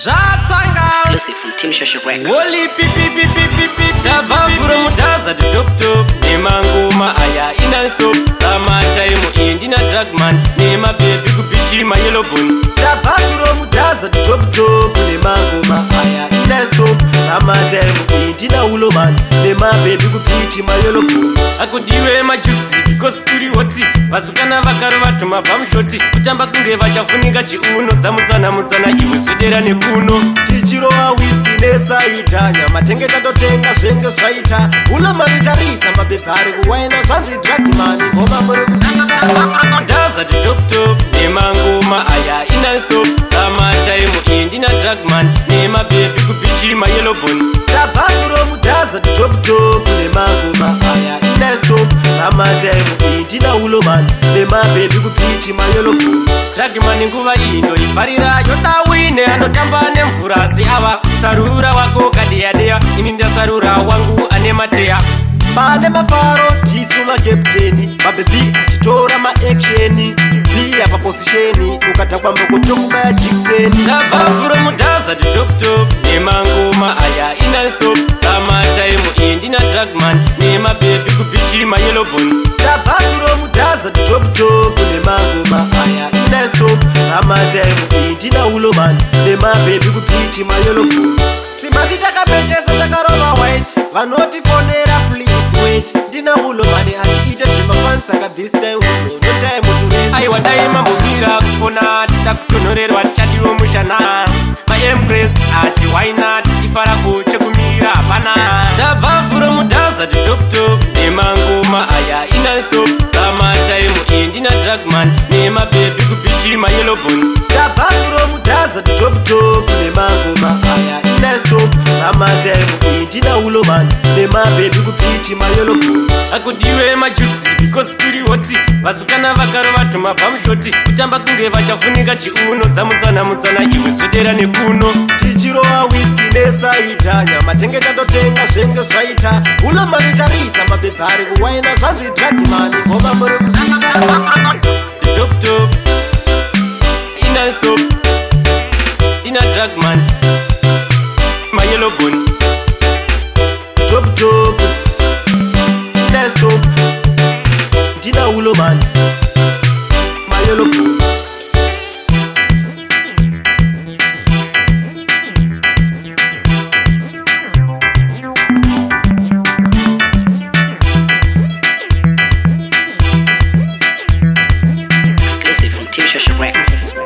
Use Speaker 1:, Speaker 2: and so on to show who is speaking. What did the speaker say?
Speaker 1: Shatanga
Speaker 2: Exclusive from Team Shasha Records.
Speaker 1: Woli pipi Tabafuro mutaza top Nemangoma aya ina stop Summertime indina dragman Nema baby kupichi ma yellow bone Tabafuro mutaza top Nemangoma aya ina stop Summertime indina uloman Nema baby kupichi ma yellow bone Akudiwe majusi because kuri hoti Vasukana vakaru vatuma pamushoti Kutamba kunge vachafunika chiuno Dzamudzana iwe swedera nekuno Tichirowa whisky nesaita Nyama tengeta totenga zvenge zvaita Ulomanitaritsa mabhebhari kuwaina zvanzi dragman Ngoma muri kupisa Ndaza top Nemangoma aya ina stop Summertime indina dragman Nema baby kupichi ma yellow bone Tabafuro mudaza top Nemangoma aya ina stop Summertime indina uloman Nema baby kupichi ma yellow bone Dragman nguva ino ifarira yoda wine anotamba nemvura ava sarura wako kadeyadeya ini ndasarura wangu ane mateya pane mafaro tisu makepteni mabebi achitora maeksheni pia paposisheni ukatakwa mbokotokubaya jikiseni tabvafuro mudaza top Nemangoma aya ina stop Summertime indina dragman nemabebi kupichi ma yellow bone tabvafuro mudaza top Nemangoma aya ina stop Summertime indina uloman nemabebi kupichi ma yellow bone simati takapechesa takarova white vanotifonera please wait ndina ulomani atiite zvemafanisaka this time uno no time turisa aiwa dai mambomira kufona tida kutonhorerwa tichadiwo mushana maempress ati waina tichifarako chekumirira hapana tabvafuro mudaza top Nemangoma aya ina stop Summertime indina dragman nemabebi kupichi ma yellow bone tabvafuro mudaza top Nemangoma aya ina stop Summertime indina uloman nemabebi kupichi ma yellow bone akudiwe majusi because kuri hoti vasukana vakaru vatuma pamushoti kutamba kunge vachafunika chiuno dzamudzana iwe swedera nekuno tichirowa whisky nesaita nyama tengeta totenga zvenge zvaita ulomanitaritsa mabhebhari kuwaina zvanzi dragman ngoma muri kupisa top ina stop ina dragman ma yellow bone top ina stop ndina uloman ma yellow bone
Speaker 2: Exclusive from Team Shasha Records.